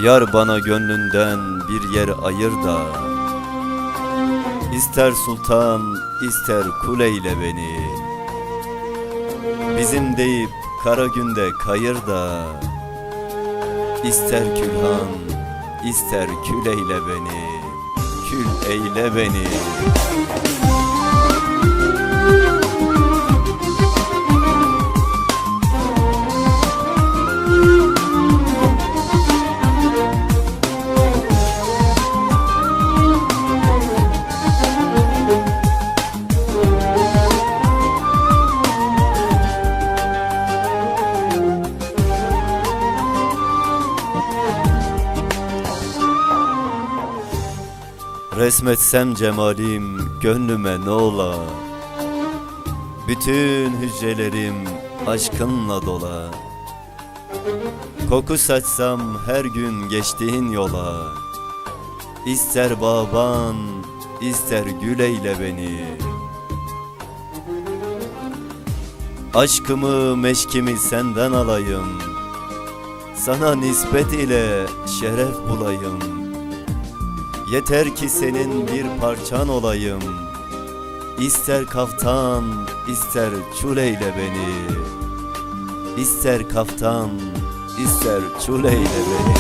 Yar bana gönlünden bir yer ayır da, İster sultan ister kuleyle beni. Bizim deyip kara günde kayır da, İster külhan ister kül eyle beni, kül eyle beni. Resmetsem cemalim gönlüme ne ola, bütün hücrelerim aşkınla dola. Koku saçsam her gün geçtiğin yola, İster bağban ister gül eyle beni. Aşkımı meşkimi senden alayım, sana nispet ile şeref bulayım. Yeter ki senin bir parçan olayım, İster kaftan ister çul eyle beni, İster kaftan ister çul eyle beni.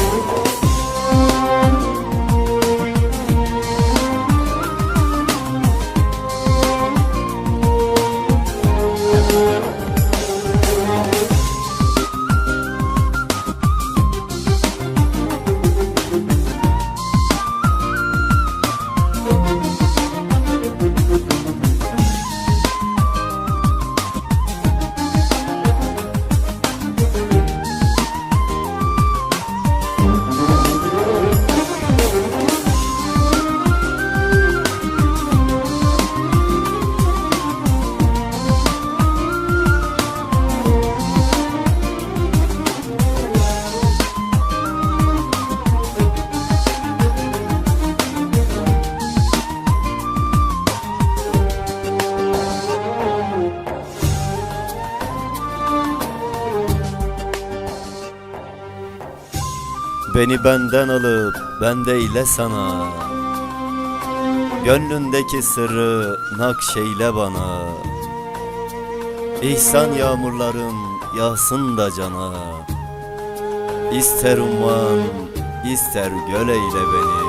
Beni benden alıp bende ile sana, Gönlündeki sırrı nakşeyle bana. İhsan yağmurların yağsın da cana, İster umman ister göl eyle beni.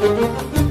Müzik